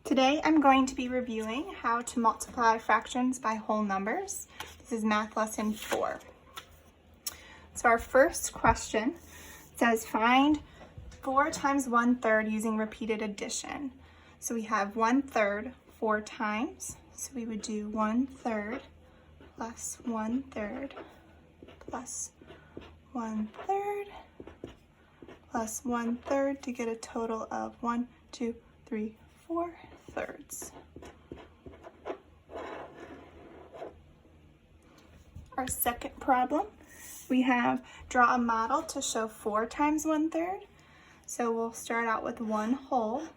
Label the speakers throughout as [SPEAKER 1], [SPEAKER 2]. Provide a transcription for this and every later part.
[SPEAKER 1] Today I'm going to be reviewing how to multiply fractions by whole numbers. This is math lesson 4. So our first question says find 4 times 1/3 using repeated addition. So we have 1/3 4 times. So we would do 1/3 plus 1/3 plus 1/3 plus 1/3 to get a total of 1, 2, 3, 4 thirds. Our second problem, we have draw a model to show 4 times 1/3. So we'll start out with one whole.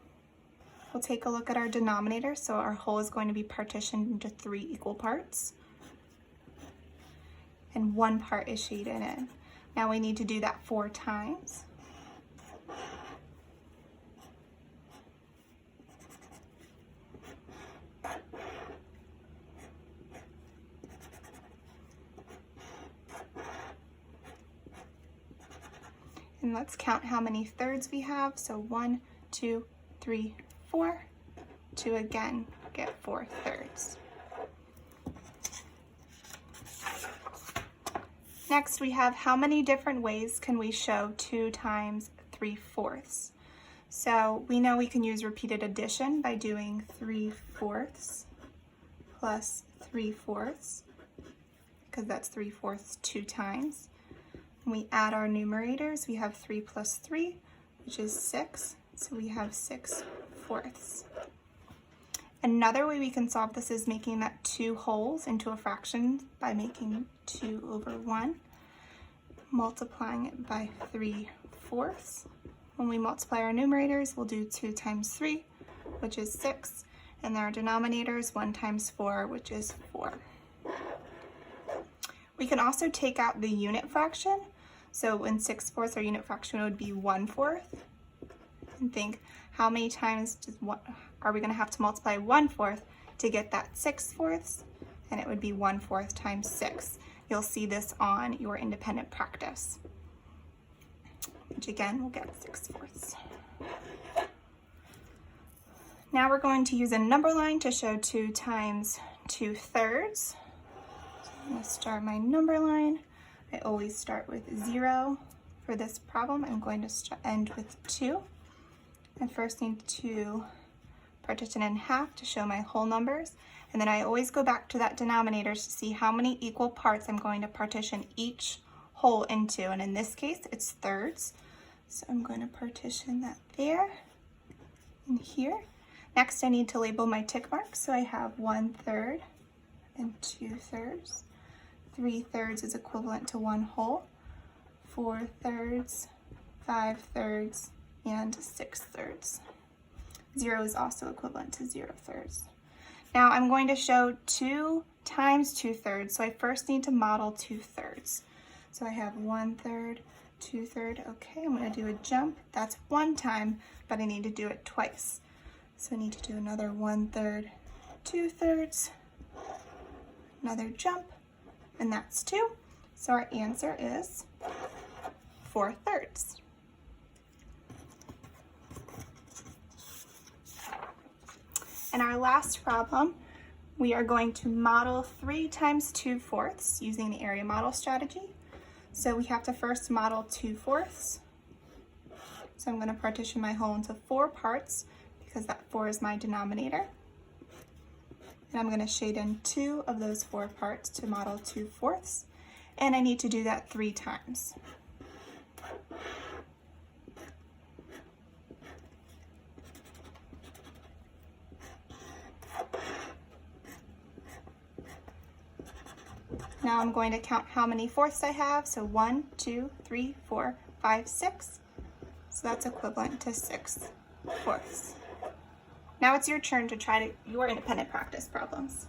[SPEAKER 1] We'll take a look at our denominator. So our whole is going to be partitioned into 3 equal parts. And one part is shaded in. Now we need to do that 4 times. And let's count how many thirds we have. So 1, 2, 3, 4, to again get 4 thirds. Next we have how many different ways can we show 2 times 3/4. So we know we can use repeated addition by doing 3/4 plus 3/4, because that's 3/4 2 times. When we add our numerators, we have 3 plus 3, which is 6. So we have 6/4. Another way we can solve this is making that 2 wholes into a fraction by making 2 over 1, multiplying it by 3/4. When we multiply our numerators, we'll do 2 times 3, which is 6, and our denominators 1 times 4, which is 4. We can also take out the unit fraction. So in 6/4, our unit fraction would be 1/4. And think, how many times are we going to have to multiply 1/4 to get that 6/4? And it would be 1/4 times 6. You'll see this on your independent practice, which again will get 6/4. Now we're going to use a number line to show 2 times 2/3. I'm going to start my number line. I always start with 0 for this problem. I'm going to end with 2. I first need to partition in half to show my whole numbers, and then I always go back to that denominator to see how many equal parts I'm going to partition each whole into, and in this case it's thirds. So I'm going to partition that there and here. Next I need to label my tick marks, so I have 1/3 and 2/3. 3/3 is equivalent to 1 whole, 4/3, 5/3, and 6/3. 0 is also equivalent to 0/3. Now I'm going to show 2 times 2/3, so I first need to model 2/3. So I have 1/3, 2/3. Okay, I'm going to do a jump. That's 1 time, but I need to do it twice. So I need to do another 1/3, 2/3, another jump, and that's 2. So our answer is 4/3. In our last problem, we are going to model 3 times 2/4 using the area model strategy. So we have to first model 2/4. So I'm going to partition my whole into 4 parts because that 4 is my denominator. And I'm going to shade in 2 of those 4 parts to model 2/4. And I need to do that 3 times. Now I'm going to count how many fourths I have. So 1, 2, 3, 4, 5, 6. So that's equivalent to 6/4. Now it's your turn to try your independent practice problems.